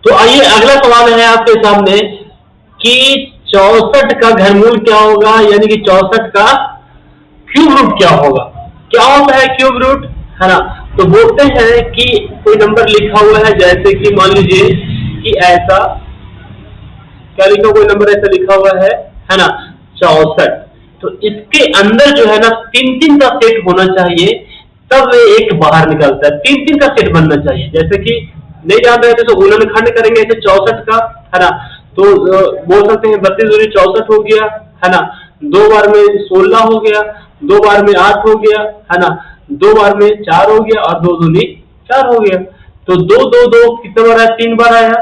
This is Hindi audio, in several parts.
तो आइए अगला सवाल है आपके सामने कि 64 का घनमूल क्या होगा, यानी कि 64 का क्यूब रूट क्या होगा। क्या होता है क्यूब रूट, है ना। तो बोलते हैं कि कोई नंबर लिखा हुआ है, जैसे कि मान लीजिए कि ऐसा क्या लिखा, कोई नंबर ऐसा लिखा हुआ है ना 64। तो इसके अंदर जो है ना 3-3 का सेट होना चाहिए, तब एक बाहर निकलता है। 3-3 का सेट बनना चाहिए। जैसे कि नहीं जान रहे थे तो गुणनखंड करेंगे ऐसे 64 का, है ना। तो बोल सकते हैं 32 दूनी 64 हो गया, है ना। 2 बार में 16 हो गया, 2 बार में 8 हो गया, है ना। 2 बार में 4 हो गया और 2 दूनी 4 हो गया। तो 2 2 2 कितने बार आया, 3 बार आया,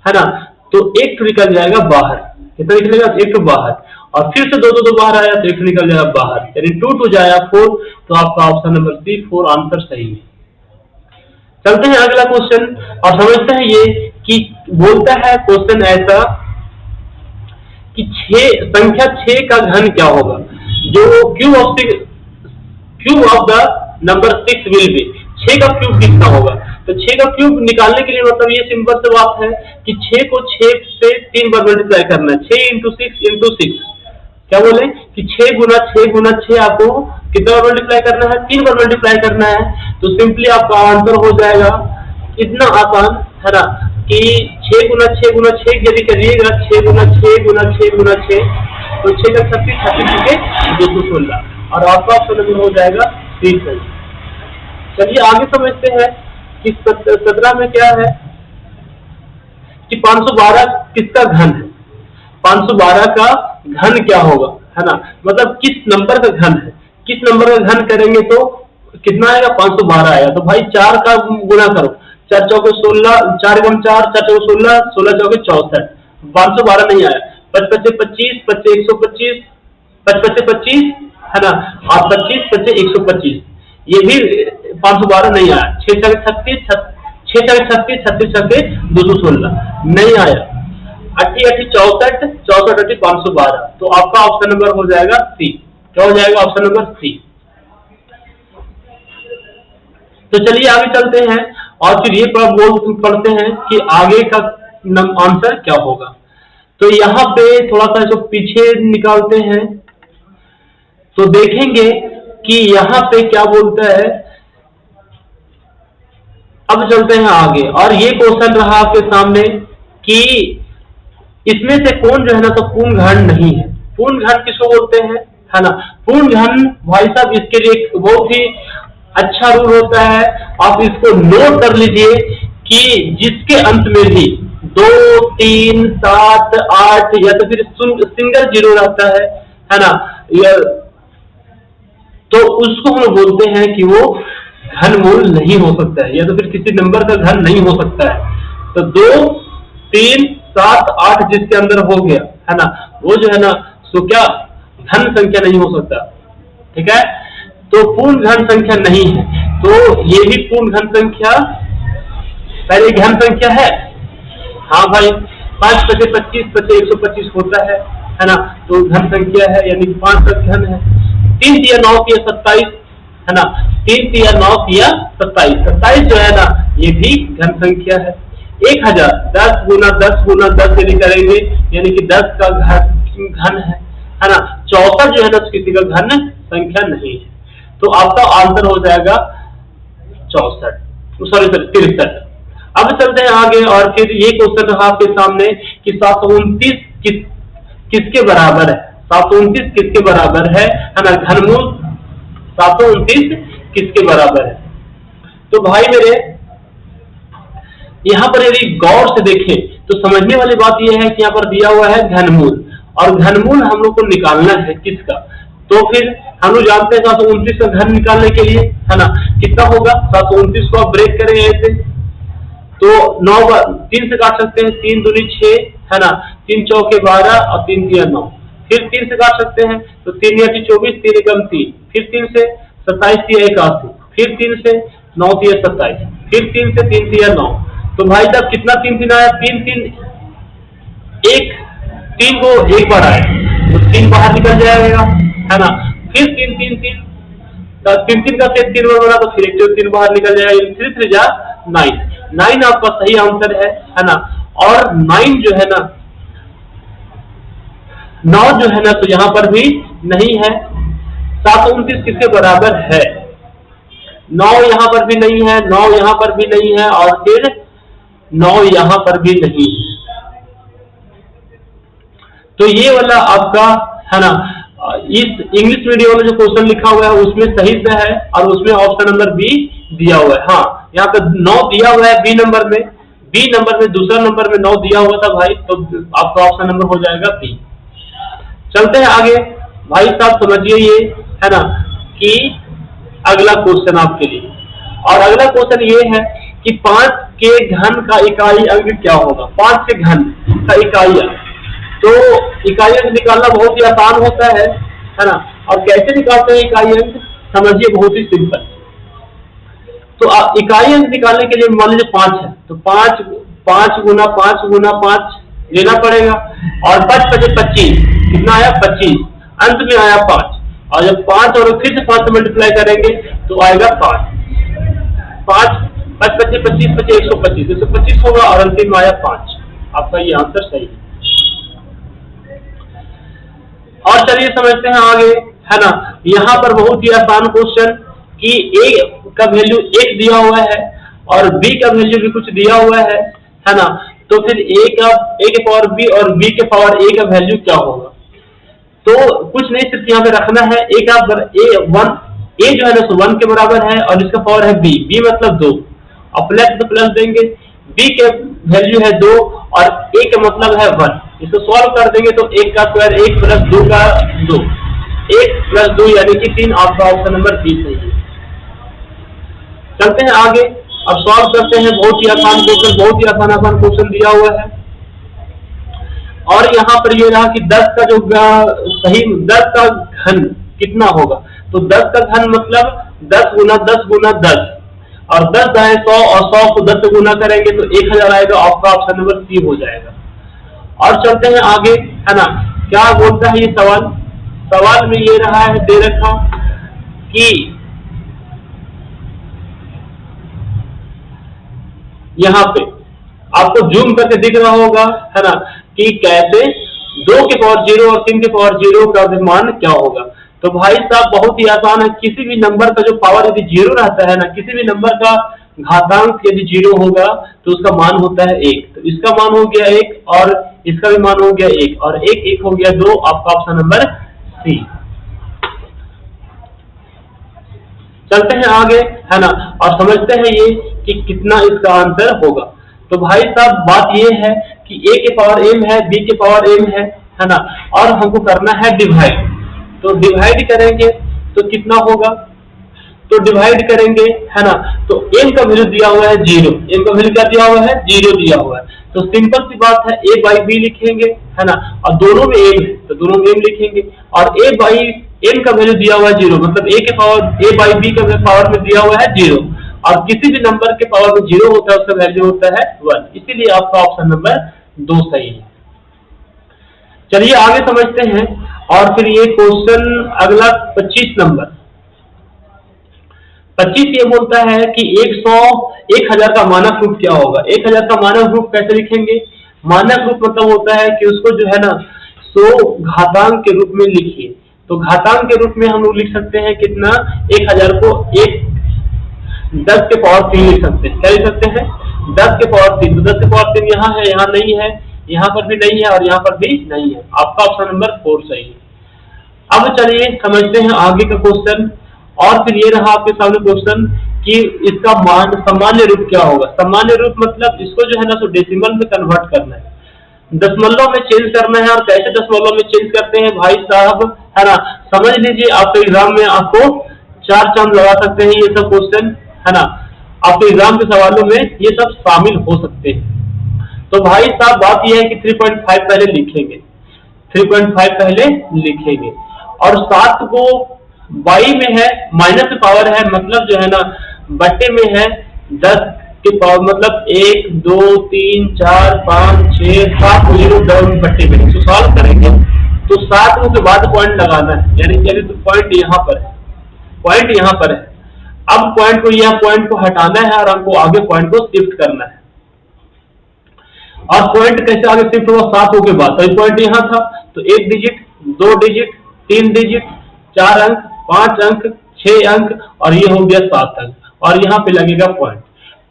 है ना। तो एक तो निकल जाएगा बाहर, कितना निकलेगा, एक तो बाहर। और फिर से 2 2 2 बाहर आया तो एक निकल जाएगा बाहर, यानी 2 2 जाएगा 4। तो आपका ऑप्शन नंबर सी 4 आंसर सही है। चलते हैं अगला क्वेश्चन और समझते हैं ये कि बोलता है क्वेश्चन ऐसा कि संख्या 6 का घन क्या होगा, जो cube of the number 6 will be. 6 का क्यूब कितना होगा। तो 6 का क्यूब निकालने के लिए मतलब ये सिंपल सी बात है कि 6 को 6 से 3 बार मल्टीप्लाई करना है। 6 इंटू 6 क्या बोले कि 6 गुना 6 गुना 6 आपको कितना बार मल्टीप्लाई करना है, 3 बार मल्टीप्लाई करना है। तो सिंपली आपका आंसर हो जाएगा इतना आसान, है ना, कि 6 गुना 6 गुना 6 यदि करिएगा 6 गुना 6 गुना 6 गुना 6, तो 6 का 36 36 के 216 और आपका ऑप्शन नंबर हो जाएगा 30। चलिए आगे समझते हैं कि 17 में क्या है कि 512 किसका घन है। 512 का घन क्या होगा, है ना, मतलब किस नंबर का घन है। किस नंबर का घन करेंगे तो कितना आएगा, 512 आएगा। तो भाई 4 का गुना करो, 4 चौके 16, 4 गम 4, 4 चौके 16, 16 चौके 64, 512 नहीं आया। 5 पच्चे 25, 25 125, 5 पच्चे 25, है ना, और 25 पच्चे 125, ये भी 512 नहीं आया। 6 छके 36, 6 छके 36, 36 छके 216 नहीं आया। 80 80 64, 64 80 512। तो आपका ऑप्शन नंबर हो जाएगा सी। क्या हो जाएगा, ऑप्शन नंबर सी। तो चलिए आगे चलते हैं और फिर ये पढ़ते हैं कि आगे का आंसर क्या होगा। तो यहाँ पे थोड़ा सा इसको पीछे निकालते हैं तो देखेंगे कि यहाँ पे क्या बोलता है। अब चलते हैं आगे और ये क्वेश्चन रहा आपके सामने कि इसमें से कौन जो है ना तो पूर्ण घन नहीं है। पूर्ण घन किसको बोलते हैं, है ना। पूर्ण घन भाई साहब इसके लिए एक बहुत ही अच्छा रूल होता है, आप इसको नोट कर लीजिए कि जिसके अंत में भी 2 3 7 8 या तो फिर सिंगल जीरो रहता है ना, या तो उसको हम बोलते हैं कि वो घनमूल नहीं हो सकता है, या तो फिर किसी नंबर का घन नहीं हो सकता है। तो 2 3 7 8 जिसके अंदर हो गया, है ना, वो जो है ना सो क्या घन संख्या नहीं हो सकता, ठीक है। तो पूर्ण घन संख्या नहीं है, तो ये भी पूर्ण घन संख्या पहले घन संख्या है। हाँ भाई 5 पचे 25 पचे 125 होता है ना, तो घन संख्या है, यानी 5 तक घन है। 3 तिया 9 तिया 27, है ना, 3 तिया 9 तिया 27, 27 जो है ना ये भी घन संख्या है। 1000 10 गुना 10 गुना 10 यदि करेंगे यानी कि 10 का घन है ना। 64 जो है ना किसी का घन संख्या नहीं है। तो आपका आंसर हो जाएगा 64, सॉरी 63। अब चलते हैं आगे और फिर ये क्वेश्चन रहा आपके सामने कि 729 किसके बराबर है। 729 किसके बराबर है ना, घनमूल 729 किसके बराबर है। तो भाई मेरे यहाँ पर यदि गौर से देखें तो समझने वाली बात यह है कि यहाँ पर दिया हुआ है घनमूल, और घनमूल हम लोग को निकालना है किसका। तो फिर हम लोग जानते हैं 729 का घन निकालने के लिए, है ना, कितना होगा। 729 को आप ब्रेक करें ऐसे तो 9 3 से काट सकते हैं, 3 दूनी 6, है ना, 3 चौके 12 और 3 तिया 9। फिर 3 से काट सकते हैं तो 3 या 24, 3 एकम 3, फिर 3 से 27 तिया 81, फिर 3 से 9 तिया 27, फिर 3 से 3 तिया 9। तो भाई साहब कितना 3 3 आया, 3 3 1, 3 को एक बार आया तो 3 बाहर निकल जाएगा, है ना। फिर 3 3 3 3 3 का सेट 3 बार बना तो फिर एक 3 बाहर निकल जाएगा, 3 3 जा 9। 9 आपका सही आंसर है ना। और 9 जो है ना, 9 जो है ना तो यहाँ पर भी नहीं है। 729 किसके बराबर है? 9 यहाँ पर भी नहीं है, 9 यहाँ पर भी नहीं है, और फिर 9 यहाँ पर भी नहीं है। तो ये वाला आपका है ना, इस इंग्लिश मीडियम में जो क्वेश्चन लिखा हुआ है उसमें सही से है, और उसमें ऑप्शन नंबर बी दिया हुआ है। हाँ, यहाँ पे 9 दिया हुआ है बी नंबर में, दूसरा नंबर में 9 दिया हुआ था भाई, तो आपका ऑप्शन नंबर हो जाएगा बी। चलते हैं आगे भाई साहब, समझिए ये है ना कि अगला क्वेश्चन आपके लिए, और अगला क्वेश्चन ये है कि 5 के घन का इकाई अंक क्या होगा? 5 के घन का इकाई अंक, तो इकाई अंक निकालना बहुत ही आसान होता है ना। और कैसे निकालते हैं इकाई अंक, समझिए, बहुत ही सिंपल। तो इकाई अंक निकालने के लिए मान लीजिए 5 है, तो 5 गुना 5 गुना 5 लेना पड़ेगा, और 5 × 25 कितना आया? 25, अंत में आया 5, और जब 5 और फिर से 5 से मल्टीप्लाई करेंगे तो आएगा 5, 5 5 × 25 25 125, 125 होगा, और अंतिम में आया 5। आपका ये आंसर सही है। और चलिए समझते हैं आगे, है ना। यहाँ पर बहुत ही आसान क्वेश्चन कि a का वैल्यू 1 दिया हुआ है और b का वैल्यू भी कुछ दिया हुआ है ना। तो फिर a के पावर b और b के पावर a का वैल्यू क्या होगा? तो कुछ नहीं, सिर्फ यहाँ पे रखना है a जो है ना 1 के बराबर है, और इसका पावर है b मतलब 2, और प्लस तो प्लस देंगे, b के वैल्यू है 2 और a का मतलब है 1। इसको सॉल्व कर देंगे तो 1 का स्क्वायर 1 प्लस 2 का 2, 1 प्लस 2 यानी कि 3। आपका ऑप्शन नंबर बी सही है। चलते हैं आगे, अब सॉल्व करते हैं। बहुत ही आसान क्वेश्चन, बहुत ही आसान क्वेश्चन दिया हुआ है, और यहाँ पर ये रहा कि 10 का जो सही 10 का घन कितना होगा? तो 10 का घन मतलब 10 गुना 10 गुना 10, और 10 दाएं 100, और 100 को 10 से गुना करेंगे तो 1000 आएगा। आपका ऑप्शन नंबर सी हो जाएगा। और चलते हैं आगे, है ना। क्या बोलता है ये सवाल में ये रहा है, दे रखा कि यहाँ पे आपको जूम करके दिख रहा होगा, है ना, कि कैसे 2 के पावर 0 और 3 के पावर 0 का मान क्या होगा? तो भाई साहब बहुत ही आसान है। किसी भी नंबर का जो पावर यदि 0 रहता है ना, किसी भी नंबर का घातांक यदि 0 होगा तो उसका मान होता है 1। तो इसका मान हो गया 1, और इसका भी मान हो गया 1, और 1 हो गया 2। आपका ऑप्शन नंबर सी। चलते हैं आगे, है ना, और समझते हैं ये कि कितना इसका आंसर होगा। तो भाई साहब बात ये है कि a के पावर m है, b के पावर m है ना, और हमको करना है डिवाइड। तो डिवाइड करेंगे तो कितना होगा? तो डिवाइड करेंगे, है ना, तो m का वैल्यू दिया हुआ है 0, m का वैल्यू क्या दिया हुआ है? 0 दिया हुआ है। तो सिंपल सी बात है, a बाई b लिखेंगे, है ना, और दोनों में m है तो दोनों में m लिखेंगे, और a बाई m का वैल्यू दिया हुआ है 0, मतलब a बाई b का पावर में दिया हुआ है 0, और किसी भी नंबर के पावर में 0 होता है उसका वैल्यू होता है 1। इसीलिए आपका ऑप्शन नंबर 2 सही है। चलिए आगे समझते हैं, और फिर ये क्वेश्चन अगला 25 नंबर 25 ये बोलता है कि 1000 का मानक रूप क्या होगा? 1000 का मानक रूप कैसे लिखेंगे? मानक रूप मतलब होता है कि उसको जो है ना 100 घातांक के रूप में लिखिए। तो घातांक के रूप में हम लोग लिख सकते हैं कितना? 1000 को 10 के पावर 3 लिख सकते हैं। क्या लिख सकते हैं? 10 के पावर 3। तो 10 के पावर 3 यहाँ है, यहाँ नहीं है, यहाँ पर भी नहीं है, और यहाँ पर भी नहीं है। आपका ऑप्शन नंबर 4 सही है। अब चलिए समझते हैं आगे का क्वेश्चन, और फिर ये रहा आपके सामने क्वेश्चन कि इसका मान सामान्य रूप क्या होगा? सामान्य रूप मतलब इसको जो है ना डेसिमल में कन्वर्ट करना है, दशमलव में चेंज करना है। और कैसे दशमलव में चेंज करते हैं भाई साहब, है ना, समझ लीजिए। आपके एग्जाम में आपको 4 चांद लगा सकते हैं ये सब क्वेश्चन, है ना, आपके एग्जाम के सवालों में ये सब शामिल हो सकते हैं। तो भाई साहब बात यह है कि 3.5 पहले लिखेंगे, 3.5 पहले लिखेंगे, और 7 को बाई में है, माइनस पावर है, मतलब जो है ना बट्टे में है 10 के पावर, मतलब 1 2 3 4 5 6 7 0 डाउन बट्टे में। तो सॉल्व करेंगे तो 7 के बाद पॉइंट लगाना है, यानी कि अभी तो पॉइंट यहाँ पर है, पॉइंट यहाँ पर है, अब पॉइंट को, यह पॉइंट को हटाना है और हमको आगे पॉइंट को शिफ्ट करना है। और पॉइंट कैसे आगे शिफ्ट हुआ? 7 के बाद। तो पॉइंट यहाँ था तो 1 डिजिट, 2 डिजिट, 3 डिजिट, 4 अंक, 5 अंक, 6 अंक और ये हो गया 7 अंक और यहाँ पे लगेगा पॉइंट।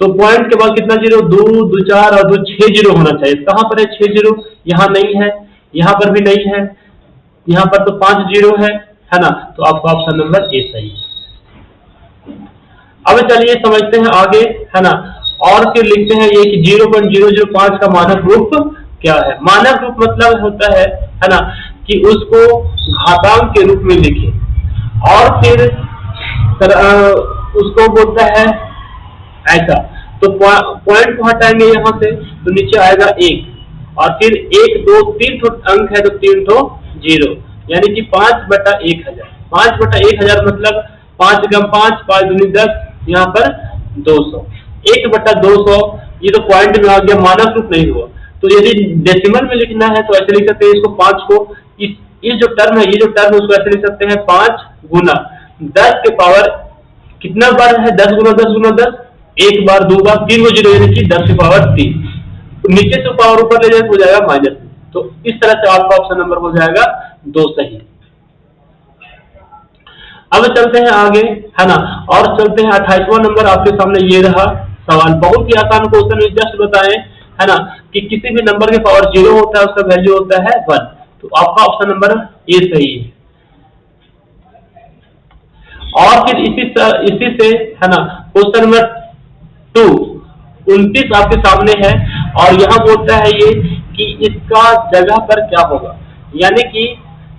तो पॉइंट के बाद कितना जीरो? 2, 2 4 और 2 6 जीरो होना चाहिए। कहां पर है 6 जीरो? यहाँ नहीं है, यहाँ पर भी नहीं है, यहाँ पर तो 5 जीरो है ना? तो आपका ऑप्शन नंबर ए सही है। अब चलिए समझते हैं आगे, है ना? और फिर लिखते हैं ये कि 0.005 का मानक रूप क्या है? मानक रूप मतलब होता है ना, कि उसको घातांक के रूप में लिखें और फिर उसको बोलता है ऐसा। तो पॉइंट को हटाएंगे यहाँ से तो नीचे आएगा 1 और फिर 1, 2, 3 अंक है तो 3 तो 0, यानी कि 5/1000। 5/1000 मतलब 5 × 5, 5 दूनी 10, यहाँ पर 200। 1/200 ये तो पॉइंट में आ गया, मानक रूप नहीं हुआ। तो यदि डेसिमल में लिखना है तो ऐसे लिख सकते हैं इसको 5 को, इस जो टर्म है, ये जो टर्म है उसको ऐसे लिख सकते हैं 5 गुना 10 के पावर कितना बार है? 10 गुना 10 गुना 10, 1 बार, 2 बार, 3 जीरो यानी कि 10 की पावर 3। तो नीचे से पावर ऊपर ले जाए हो जाएगा माइनस। तो इस तरह से आपका ऑप्शन नंबर हो जाएगा 2 सही। अब चलते हैं आगे, है ना? और चलते हैं 28वां नंबर आपके सामने ये रहा सवाल। बहुत ही आसान क्वेश्चन है, जस्ट बताएं, है ना, कि किसी भी नंबर के पावर 0 होता है उसका वैल्यू होता है 1। तो आपका ऑप्शन नंबर ए सही है। और फिर इसी से, है ना, क्वेश्चन नंबर 2 29 आपके सामने है और यहाँ बोलता है ये कि इसका जगह पर क्या होगा। यानी कि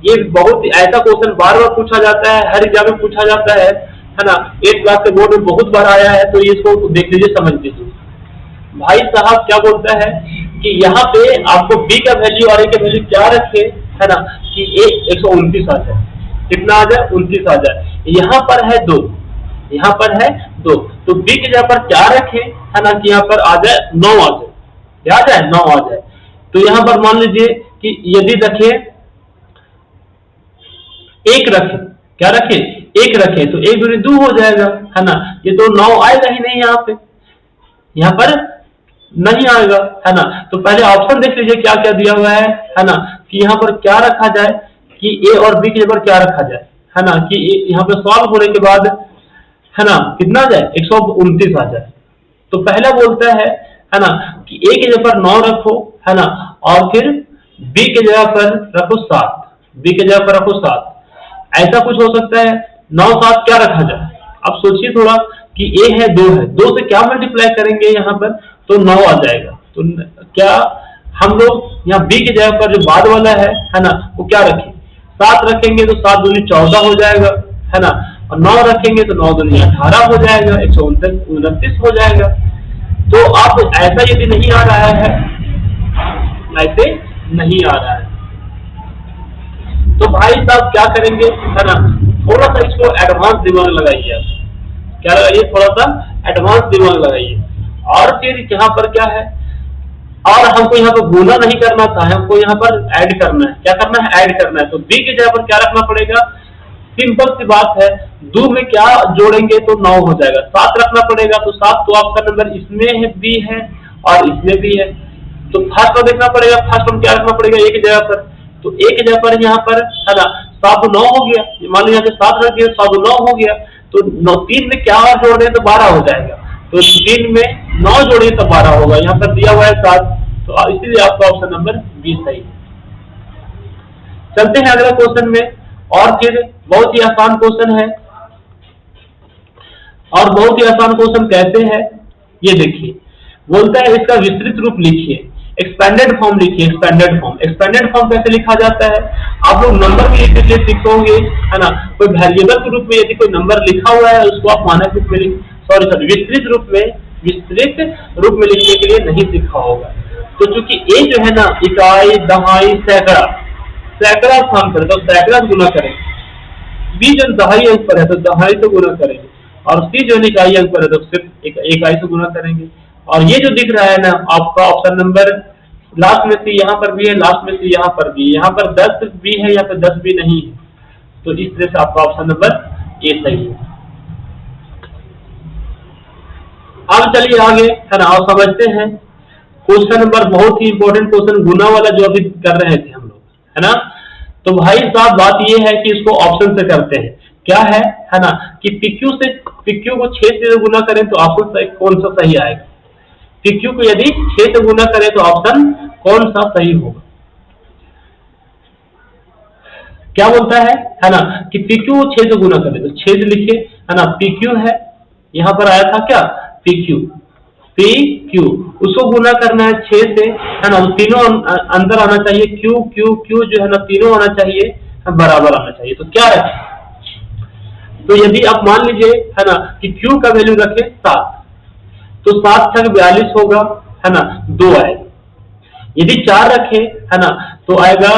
ये बहुत ऐसा क्वेश्चन बार बार पूछा जाता है, हर एग्जाम में पूछा जाता है ना? 8 क्लास के बोर्ड में बहुत बार आया है, तो ये इसको देख लीजिए, समझ लीजिए। भाई साहब क्या बोलता है कि यहाँ पे आपको बी का वैल्यू और ए का वैल्यू क्या रखे, है ना, कि ए 129 आ जाए। कितना आ जाए? 29 आ जाए। यहाँ पर है 2, यहाँ पर है 2, तो बी की जगह पर क्या रखे, है ना, कि यहाँ पर आ जाए 9 आ जाए। क्या आ जाए? 9 आ जाए। तो यहाँ पर मान लीजिए कि यदि रखे 1 रखे, क्या रखे? 1 रखे तो 1 दूनी 2 हो जाएगा, है ना? ये तो 9 आएगा ही नहीं, यहाँ पे, यहाँ पर नहीं आएगा, है ना? तो पहले ऑप्शन देख लीजिए क्या क्या दिया हुआ है ना, कि यहाँ पर क्या रखा जाए, कि ए और बी की जगह पर क्या रखा जाए, है ना, कि यहाँ पे सॉल्व होने के बाद, है ना, कितना आ जाए? 129 आ जाए। तो पहला बोलता है ना, कि ए की जगह पर 9 रखो, है ना, और फिर बी की जगह पर रखो 7, बी की जगह पर रखो 7। ऐसा कुछ हो सकता है। 9 7 क्या रखा जाए? अब सोचिए थोड़ा कि ए है 2 है, 2 से क्या मल्टीप्लाई करेंगे यहाँ पर, तो 9 आ जाएगा। तो क्या हम लोग यहाँ बी की जगह पर जो बाद वाला है ना, वो क्या रखें? 7 रखेंगे तो 7 दूनी 14 हो जाएगा, है ना, और 9 रखेंगे तो 9 दूनी 18 हो जाएगा, 129 हो जाएगा। तो आप ऐसा यदि नहीं आ रहा है, ऐसे नहीं आ रहा है, तो भाई साहब क्या करेंगे, है ना, थोड़ा सा इसको एडवांस दिमाग लगाइए। क्या लगाइए? थोड़ा सा एडवांस दिमाग लगाइए। और फिर यहाँ पर क्या है, और हमको यहाँ पर गुना नहीं करना था, हमको यहाँ पर ऐड करना है। क्या करना है? ऐड करना है। तो बी की जगह पर क्या रखना पड़ेगा? सिंपल सी बात है, 2 में क्या जोड़ेंगे तो 9 हो जाएगा। 7 रखना पड़ेगा, तो 7 तो आपका नंबर इसमें है, बी है, और इसमें भी है। तो फर्स्ट को देखना पड़ेगा, फर्स्ट में क्या रखना पड़ेगा? ए की जगह पर। तो ए की जगह पर यहाँ पर, है ना, 7 9 हो गया। मान लीजिए 7 रख दिया, 7 9 हो गया। तो 3 में क्या और जोड़ दें तो 12 हो जाएगा। तो 3 में 9 जोड़े तो 12 होगा। यहाँ पर दिया हुआ है 7, तो इसीलिए आपका ऑप्शन नंबर बी सही। चलते हैं अगला क्वेश्चन में। और फिर बहुत ही आसान क्वेश्चन है, और बहुत ही आसान क्वेश्चन कैसे है ये देखिए। बोलता है इसका विस्तृत रूप लिखिए, एक्सपेंडेड फॉर्म लिखिए। एक्सपेंडेड फॉर्म कैसे लिखा जाता है? आप लोग नंबर में लिखने के लिए सीखोगे, है ना। कोई वेरिएबल के रूप में यदि कोई नंबर लिखा हुआ है उसको आप मानक रूप में विस्तृत रूप में लिखने के लिए नहीं सीखा होगा। तो चूंकि ए जो है ना, इकाई, दहाई, सैकड़ा स्थान पर, तो सैकड़ा से गुना करेंगे। बी जो दहाई अंक पर है तो दहाई से गुना करेंगे, और सी जो इकाई अंक पर है तो सिर्फ इकाई से गुना करेंगे। और ये जो दिख रहा है ना आपका ऑप्शन नंबर, लास्ट में सी यहाँ पर भी है, लास्ट में सी यहाँ पर भी, यहाँ पर 10 भी है, यहाँ पर 10 भी नहीं है। तो इस तरह से आपका ऑप्शन नंबर ए सही है। अब चलिए आगे, है ना, और समझते हैं क्वेश्चन नंबर, बहुत ही इंपॉर्टेंट क्वेश्चन, गुना वाला जो अभी कर रहे थे हम लोग, है ना। तो भाई साहब बात ये है कि इसको ऑप्शन से करते हैं। क्या है ना, कि PQ को 6 से गुना करें तो ऑप्शन कौन सा सही आएगा। PQ को यदि 6 से गुना करें तो ऑप्शन कौन सा सही होगा। क्या बोलता है ना, कि PQ को 6 से गुना करें तो 6 से लिखिए, है ना। PQ है, यहां पर आया था क्या, PQ, उसको गुना करना है 6 से, है ना। तीनों अंदर आना चाहिए, Q जो है ना, तीनों आना चाहिए, बराबर आना चाहिए। तो क्या है, तो यदि आप मान लीजिए, है ना, कि Q का वैल्यू रखे 7, तो 7 छक 42 होगा, है ना, 2 आएगा। यदि 4 रखे, है ना, तो आएगा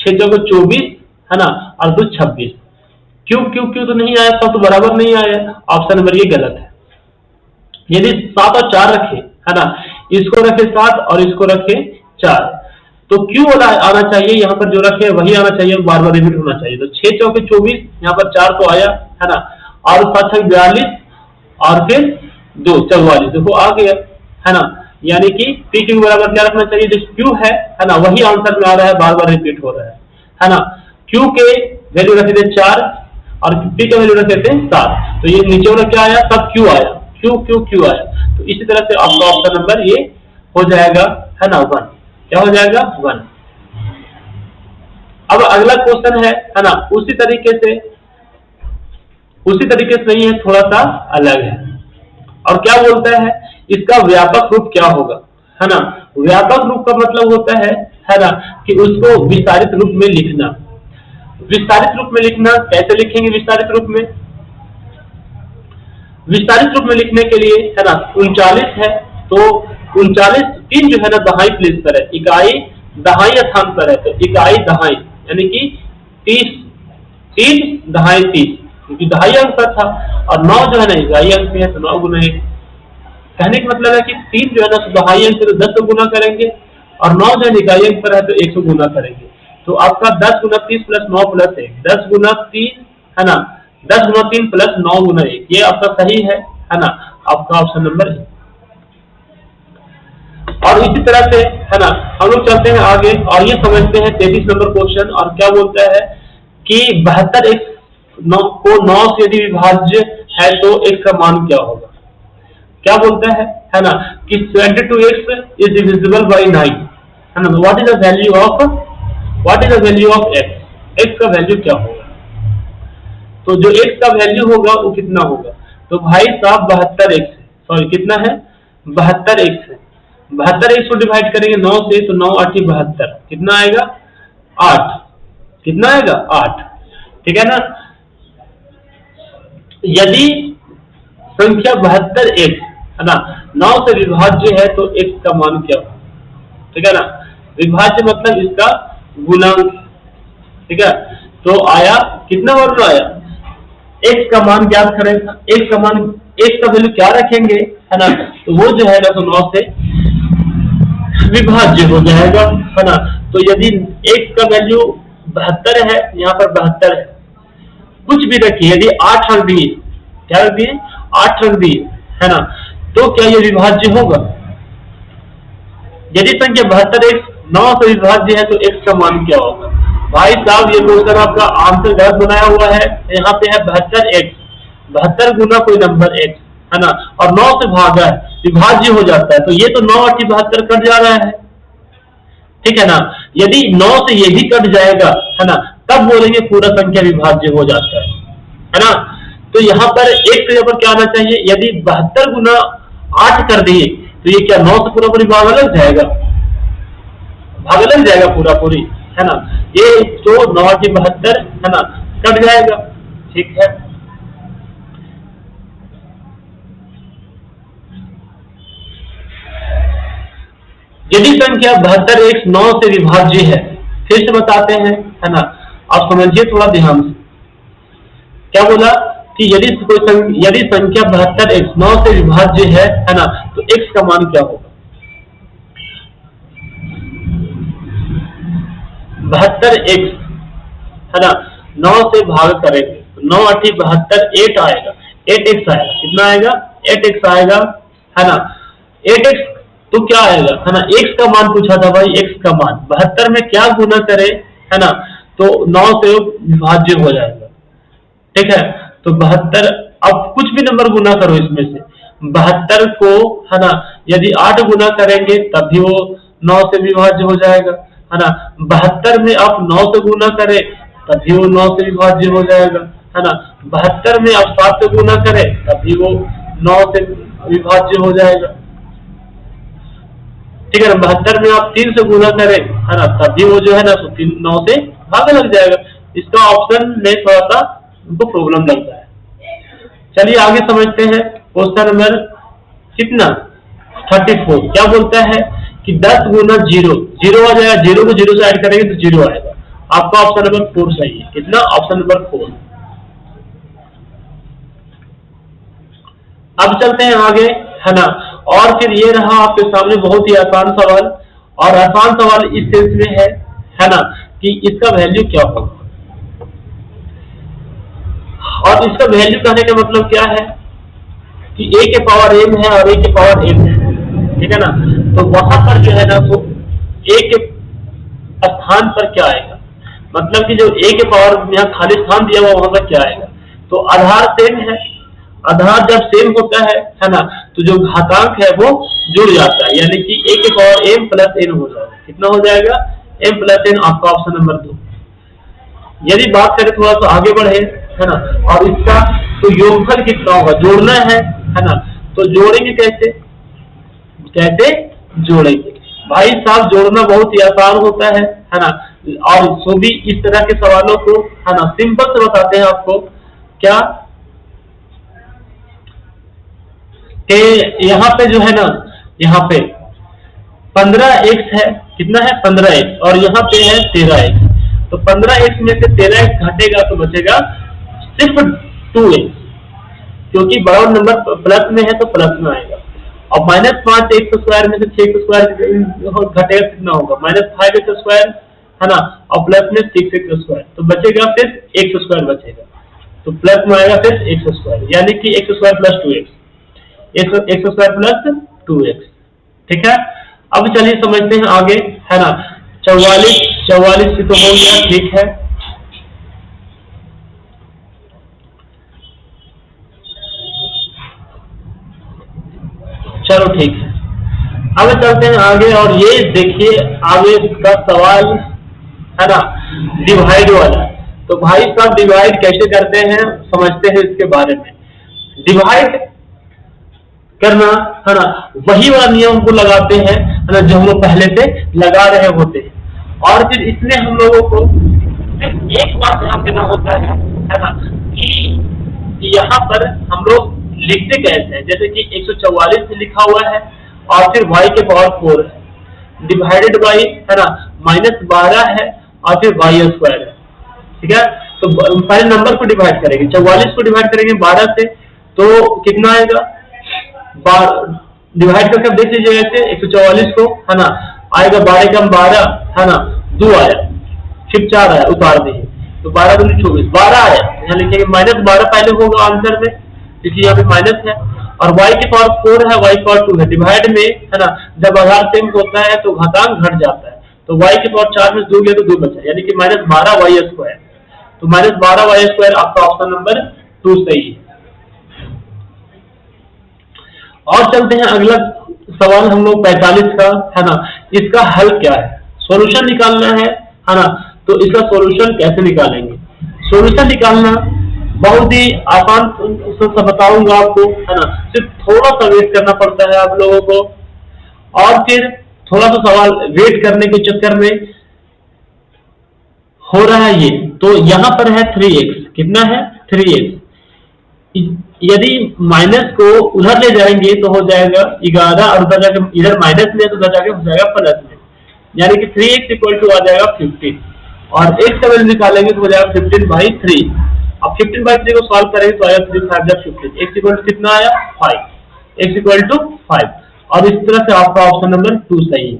6 चौके 24, है ना, और 2 26। क्यों तो नहीं आया, तब तो बराबर नहीं आया, ऑप्शन नंबर ये गलत है। यदि 7 और 4 रखे, है ना, इसको रखे 7 और इसको रखे 4, तो क्यों वाला आना चाहिए, यहाँ पर जो रखे वही आना चाहिए, बार बार रिपीट होना चाहिए। तो 6 चौके 24, यहाँ पर 4 तो आया, है ना, और 7 छक 42 और फिर 2 44, देखो आ गया, है ना। यानी कि PQ बराबर क्या रखना चाहिए, जो Q है ना, वही आंसर में आ रहा है, बार बार रिपीट हो रहा है ना। Q के वैल्यू रखे थे 4 और P का वैल्यू रखे थे 7, तो ये नीचे वाला क्या आया, सब Q आया, Q आया। तो इसी तरह से आपका ऑप्शन नंबर ये हो जाएगा, है ना, 1। क्या हो जाएगा, 1। अब अगला क्वेश्चन है ना, उसी तरीके से नहीं है, थोड़ा सा अलग है। और क्या बोलता है, इसका व्यापक रूप क्या होगा, है ना। व्यापक रूप का मतलब होता है ना, कि उसको विस्तारित रूप में लिखना। विस्तारित रूप में लिखना कैसे लिखेंगे, विस्तारित रूप में लिखने के लिए, है ना, 39 है, तो 39 3 जो है ना दहाई प्लेस पर है, इकाई दहाई स्थान पर है, तो इकाई दहाई यानी कि 30, 3 दहाई 30, क्योंकि दहाई अंक पर था, और 9 जो है ना इकाई अंक में है, तो 9 गुना 1। कहने का मतलब है कि 3 जो है ना दहाई अंक से 10 गुना करेंगे, और 9 जो है इकाई अंक पर है तो 100 गुना करेंगे। तो आपका 10 गुना 30 प्लस 9 प्लस 1, 10 गुना 3, है ना, 10 गुना 3 प्लस 9 गुना 1, ये आपका सही है ना, आपका ऑप्शन नंबर है। और इसी तरह से, है ना, हम लोग चलते हैं आगे और ये समझते हैं 33 नंबर क्वेश्चन। और क्या बोलता है कि 72x को 9 से यदि विभाज्य है तो x का मान क्या होगा। क्या बोलता है ना, कि 22x is divisible by 9, है ना। What is the value of x का वैल्यू क्या होगा। तो जो x का वैल्यू होगा वो कितना होगा, तो भाई साहब 72x, सॉरी कितना है, 72x है। 72x को डिवाइड करेंगे 9 से, तो 9 8 72, कितना आएगा 8, कितना आएगा 8, ठीक है ना। यदि संख्या 72x, है ना, 9 से विभाज्य है तो x का मान क्या होगा, ठीक है ना। विभाज्य मतलब इसका गुणांक, ठीक है। तो आया कितना वर्ग आया, x का मान ज्ञात करें, x का वैल्यू क्या रखेंगे, है ना, तो वो जो है ना तो 9 से विभाज्य हो जाएगा, है ना। तो यदि x का वैल्यू 72 है, यहाँ पर 72 है, कुछ भी रखिए, यदि 8 रख दिए, क्या रख दिए, 8 रख दिए, है ना, तो क्या ये विभाज्य होगा। यदि संख्या 72x 9 से विभाज्य है तो x का मान क्या होगा। भाई साहब ये क्वेश्चन आपका आंसर गलत बनाया हुआ है, यहाँ पे है 72x, 72 गुना कोई नंबर x, है ना, और 9 से भागा है, विभाज्य हो जाता है, तो ये तो 9 8 72 कट जा रहा है, ठीक है ना। यदि 9 से ये भी कट जाएगा, है ना, तब बोलेंगे पूरा संख्या विभाज्य हो जाता है ना। तो यहाँ पर एक जगह पर क्या आना चाहिए, यदि 72 गुना 8 कर दिए तो ये क्या 9 से पूरा पूरी भाग लग जाएगा पूरा पूरी, है ना। ये तो 9 8 72, है ना, कट जाएगा, ठीक है। यदि संख्या 72x 9 से विभाज्य है, फिर से बताते हैं, है ना, आप समझिए थोड़ा ध्यान से। क्या बोला कि यदि संख्या 72x 9 से विभाज्य है ना, तो x का मान क्या होगा। 72x, है ना, 9 से भाग करेंगे, 9 8 72, 8 आएगा, 8x आएगा, कितना आएगा 8x आएगा, है ना 8x, तो क्या आएगा, है ना x का मान पूछा था भाई, x का मान 72 में क्या गुना करे, है ना, तो 9 से विभाज्य हो जाएगा। ठीक है, तो 72, अब कुछ भी नंबर गुना करो इसमें से, 72 को, है ना, यदि 8 गुना करेंगे तब भी वो 9 से विभाज्य हो जाएगा, है ना। 72 में आप 9 से गुना करें तब भी वो 9 से विभाज्य हो जाएगा, है ना। 72 में आप 7 से गुना करें तब भी वो 9 से विभाज्य हो जाएगा। ठीक है, 72 में आप 3 से गुना करें, है ना, तब भी वो जो है ना 9 से भागा लग जाएगा। इसका ऑप्शन में थोड़ा सा उनको प्रॉब्लम लगता है। चलिए आगे समझते हैं क्वेश्चन नंबर कितना 34। क्या बोलता है कि 10 गुना 0, 0 आ जाएगा, 0 को 0 से ऐड करेंगे तो 0 आएगा। आपका ऑप्शन नंबर 4 सही है। कितना, ऑप्शन नंबर 4। अब चलते हैं आगे, है ना, और फिर ये रहा आपके सामने बहुत ही आसान सवाल, और आसान सवाल इस सेंस में है ना, कि इसका वैल्यू क्या होगा, और इसका वैल्यू कहने का मतलब क्या है कि a के पावर m है और a के पावर n है, ठीक है ना। तो वहां पर जो है ना, तो a के स्थान पर क्या आएगा, मतलब कि जो a के पावर यहाँ खाली स्थान दिया हुआ वहां पर क्या आएगा, तो आधार सेम है, आधार जब सेम होता है ना, तो जो घातांक है वो जुड़ जाता है, यानी कि a के पावर m प्लस n हो जाएगा। कितना हो जाएगा, m प्लस n, आपका ऑप्शन नंबर 2। यदि बात करें थोड़ा सा आगे बढ़े, है ना, और इसका तो योगफल कितना होगा, जोड़ना है ना, तो जोड़ेंगे कैसे, कैसे जोड़ेंगे भाई साहब, जोड़ना बहुत ही आसान होता है ना, और सो भी इस तरह के सवालों को, है ना, सिंपल से बताते हैं आपको। क्या कि यहाँ पे जो है ना, यहाँ पे 15x है, कितना है 15x, और यहाँ पे है 13x, तो 15x में से 13x घटेगा तो बचेगा सिर्फ 2x, क्योंकि बड़ा नंबर प्लस में है तो प्लस में आएगा। और -5 x स्क्वायर में से 6 स्क्वायर घटेगा, कितना होगा, -5x स्क्वायर, है ना, और प्लस में 6x स्क्वायर, तो बचेगा सिर्फ x स्क्वायर बचेगा, तो प्लस में आएगा फिर x स्क्वायर, यानी कि x square plus 2x, x square plus 2x। ठीक है, अब चलिए समझते हैं आगे, है ना। 44 से तो हो गया, ठीक है। चलो ठीक है, अब चलते हैं आगे, और ये देखिए आगे का सवाल, है ना, डिवाइड वाला। तो भाई साहब डिवाइड कैसे करते हैं समझते हैं इसके बारे में। डिवाइड करना, है ना, वही वाला नियम को लगाते हैं, है ना, जो हम लोग पहले से लगा रहे होते हैं, और फिर इसमें हम लोगों को एक बात ध्यान देना होता है ना, कि यहाँ पर हम लोग लिखते कैसे हैं, जैसे कि 144 से लिखा हुआ है और फिर y के पावर 4 है, डिवाइडेड बाई, है ना, -12 है और फिर y स्क्वायर है। ठीक है, तो पहले नंबर को डिवाइड करेंगे, 44 को डिवाइड करेंगे 12 से, तो कितना आएगा, डिवाइड करके देख लीजिए ऐसे 144 को, है ना, आएगा 12 कम 12, है ना, 2 आया, फिर 4 आया, उतार दीजिए, तो 12 दूनी 24, 12 आया, यहाँ लिखेंगे -12 पहले होगा आंसर में, क्योंकि यहाँ पे माइनस है, और y की पावर 4 है, y की पावर 2 है, डिवाइड में, है ना, जब आधार सेम होता है तो घातांक घट जाता है, तो y की पावर 4 में 2 गया तो 2 बचा, यानी कि -12 y स्क्वायर, तो -12 y स्क्वायर आपका ऑप्शन नंबर 2 सही है। और चलते हैं अगला सवाल हम लोग 45 का, है ना, इसका हल क्या है, सॉल्यूशन निकालना है ना, तो इसका सॉल्यूशन कैसे निकालेंगे। सॉल्यूशन निकालना बहुत ही आसान से बताऊंगा आपको, है ना, सिर्फ थोड़ा सा वेट करना पड़ता है आप लोगों को, और फिर थोड़ा सा सवाल वेट करने के चक्कर में हो रहा है ये, तो यहाँ पर है 3x, कितना है 3x, यदि माइनस को उधर ले जाएंगे तो हो जाएगा 11, और उधर जाके इधर माइनस में तो उधर जाके हो जाएगा प्लस में, यानी कि 3x इक्वल टू आ जाएगा 15, और x का वैल्यू निकालेंगे तो हो जाएगा 15/3। अब 15/3 को सॉल्व करेंगे तो आएगा 3 5 15, x इक्वल टू कितना आया 5, x इक्वल टू 5, और इस तरह से आपका ऑप्शन नंबर 2 सही है।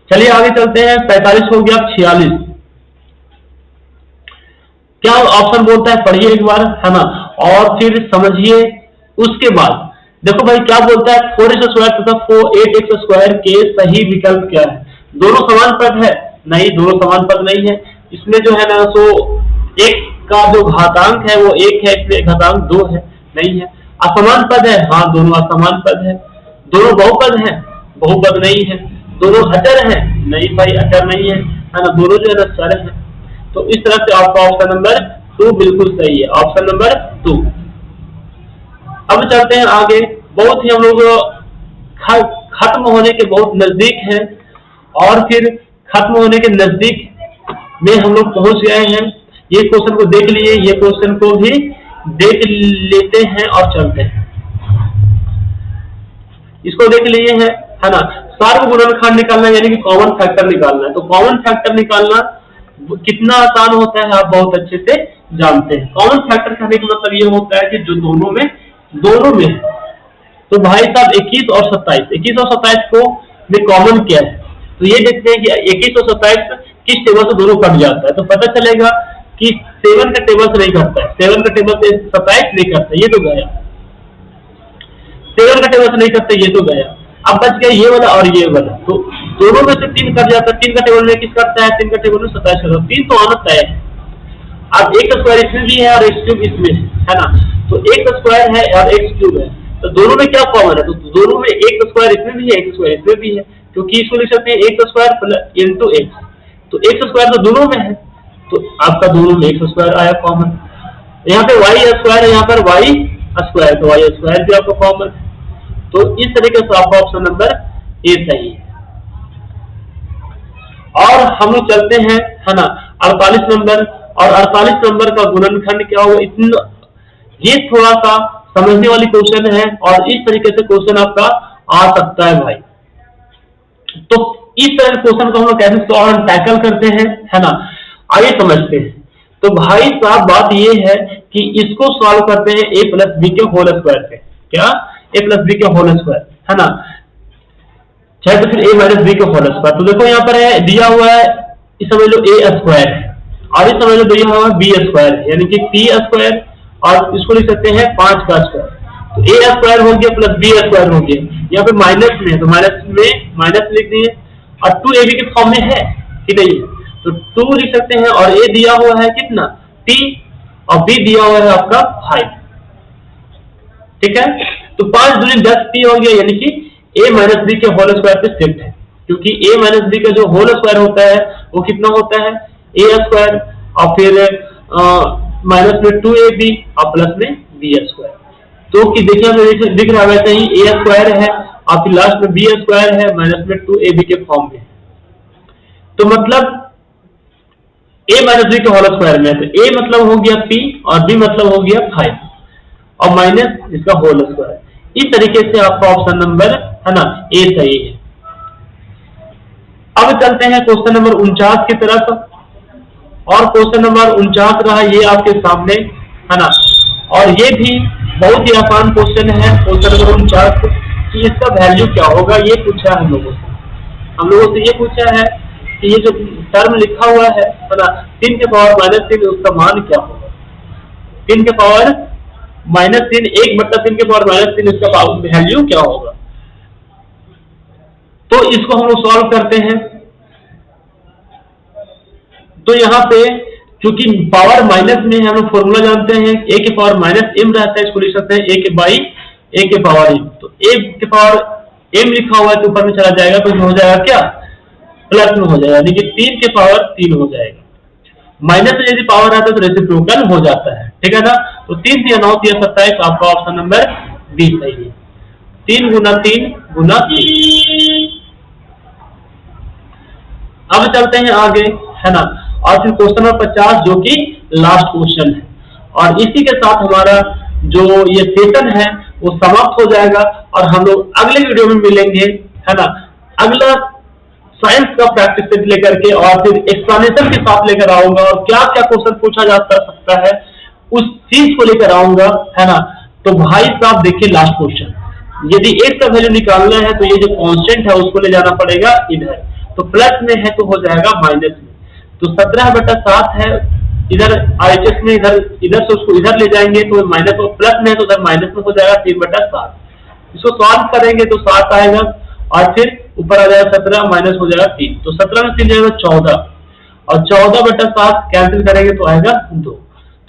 चलिए आगे चलते हैं, 45 हो गया, 46 क्या ऑप्शन बोलता है पढ़िए एक बार, है ना, और फिर समझिए, उसके बाद देखो भाई क्या बोलता है, 4x² तथा 8x² के सही विकल्प क्या है? दोनों समान पद है? नहीं, दोनों समान पद नहीं है। इसमें जो है ना सो एक का जो घातांक है वो 1 है, इसलिए घातांक 2 है, नहीं है। असमान पद है? हाँ, दोनों असमान पद है। दोनों बहुपद है? बहुपद नहीं है। दोनों अचर है? नहीं भाई, अचर नहीं है ना, दोनों जो है ना चर है। तो इस तरह से आपका ऑप्शन नंबर 2 बिल्कुल सही है, ऑप्शन नंबर 2। अब चलते हैं आगे, बहुत ही हम लोग खत्म होने के बहुत नजदीक हैं, और फिर खत्म होने के नजदीक में हम लोग पहुंच गए हैं। ये क्वेश्चन को देख लिए, ये क्वेश्चन को भी देख लेते हैं और चलते हैं। इसको देख लिए है ना। सार्वगुणनखंड निकालना यानी कि कॉमन फैक्टर निकालना है। तो कॉमन फैक्टर निकालना कितना आसान होता है आप बहुत अच्छे से जानते हैं। कॉमन फैक्टर कहने का मतलब ये होता है कि जो दोनों में है। तो भाई साहब 21 और 27 को में कॉमन क्या है? तो ये देखते हैं कि 21 और 27 किस टेबल से दोनों कट जाता है। तो पता चलेगा कि 7 का टेबल से नहीं करता है, 7 का टेबल से 27 नहीं करता, ये तो गया। 7 का टेबल से नहीं करता, ये तो गया। अब बच गया ये वाला और ये वाला। तो दोनों में से 3 कट जाता है। 3 का टेबल में किस करता है? 3 का टेबल में 27 करता है। 3 तो आना तय है। अब x² इसमें भी है और x³ इसमें है ना। तो x² है और x³ है, तो दोनों में क्या कॉमन है? तो दोनों में x² इसमें भी है, x² इसमें भी है, क्योंकि इसको लिख सकते हैं x² इंटू x। तो x² तो दोनों में है, तो आपका दोनों में x² आया कॉमन। यहाँ पे y² है, यहाँ पर y², तो y² भी आपका कॉमन। तो इस तरीके से आपका ऑप्शन नंबर ए सही है। और हम लोग चलते हैं है ना 48 नंबर, और 48 नंबर का गुणनखंड क्या होगा? इतना ये थोड़ा सा समझने वाली क्वेश्चन है, और इस तरीके से क्वेश्चन आपका आ सकता है भाई। तो इस तरह के क्वेश्चन को हम लोग कैसे सॉल्व टैकल करते हैं है ना, आइए समझते हैं। तो भाई साहब बात ये है कि इसको सॉल्व करते हैं a प्लस बी के होल स्क्वायर से। क्या? a प्लस बी के होल स्क्वायर है ना, चाहे तो फिर a माइनस बी के होल स्क्वायर। तो देखो यहाँ पर है दिया हुआ है, इस समझ लो a² है, और इस समझ लो दिया हुआ है b² है, यानी कि t², और इसको लिख सकते हैं 5 का स्क्वायर। तो a² हो गया प्लस b² हो गया। यहाँ पे माइनस में है तो माइनस में माइनस लिख दिए, और 2ab के फॉर्म में है कि नहीं, तो 2 लिख सकते हैं। और a दिया हुआ है कितना? t, और b दिया हुआ है आपका 5। ठीक है, तो 5 दूनी 10 t हो गया, यानी कि a माइनस बी के होल स्क्वायर पे शिफ्ट है, क्योंकि a माइनस बी का जो होल स्क्वायर होता है वो कितना होता है? a², और फिर माइनस में 2ab और प्लस में b²। तो कि देखिए दिख रहा है वैसे ही a² है और फिर लास्ट में b² है, माइनस में 2ab के फॉर्म में। तो मतलब a माइनस बी के होल स्क्वायर में है, तो a मतलब हो गया p और b मतलब हो गया 5, और माइनस इसका होल स्क्वायर। इस तरीके से आपका ऑप्शन नंबर है ना ए सही है। अब चलते हैं क्वेश्चन नंबर 49 की तरफ, और क्वेश्चन नंबर 49 रहा ये आपके सामने है ना, और ये भी बहुत ही आसान क्वेश्चन है। क्वेश्चन नंबर 49 कि इसका वैल्यू क्या होगा, ये पूछा है हम लोगों से ये पूछा है कि ये जो टर्म लिखा हुआ है ना 3 के पावर माइनस 3, उसका मान क्या होगा? 3 के पावर माइनस 3, 1/3 के पावर माइनस 3, इसका वैल्यू क्या होगा? तो इसको हम लोग सॉल्व करते हैं। तो यहाँ पे चूंकि पावर माइनस में हम लोग फॉर्मूला जानते हैं, a के पावर माइनस m रहता है, इसको लिख सकते हैं a के पावर m। तो a के पावर m लिखा हुआ है तो ऊपर में चला जाएगा, तो हो जाएगा क्या? प्लस में हो जाएगा, यानी कि 3 के पावर 3 हो जाएगा। माइनस में यदि पावर आता है तो रेसिप्रोकल हो जाता है, ठीक है ना। तो 3 × 9 = 27, आपका ऑप्शन नंबर बी सही है। 3 × 3 × 3। अब चलते हैं आगे है ना, और फिर क्वेश्चन नंबर 50 जो कि लास्ट क्वेश्चन है, और इसी के साथ हमारा जो ये सेशन है वो समाप्त हो जाएगा, और हम लोग अगले वीडियो में मिलेंगे है ना। अगला साइंस का प्रैक्टिस सेट लेकर के, और फिर एक्सप्लेनेशन के साथ लेकर आऊंगा, और क्या क्या क्वेश्चन पूछा जा सकता है उस चीज को लेकर आऊंगा है ना। तो भाई साहब देखिए लास्ट क्वेश्चन, यदि x का वैल्यू निकालना है तो ये जो कांस्टेंट है उसको ले जाना पड़ेगा इधर, तो प्लस में है तो हो जाएगा माइनस में। तो 17/7 है इधर RHS में, इधर से उसको इधर ले जाएंगे तो माइनस, और प्लस में है तो उधर माइनस में हो जाएगा 3/7। इसको सॉल्व करेंगे तो 7 आएगा और फिर ऊपर आ जाएगा 17 माइनस हो जाएगा 3, तो 17 में 3 जाएगा 14 और 14/7 कैंसिल करेंगे तो आएगा 2।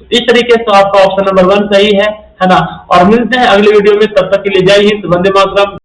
तो इस तरीके से आपका ऑप्शन नंबर 1 सही है ना। और मिलते हैं अगले वीडियो में, तब तक के लिए जय हिंद, वंदे मातरम।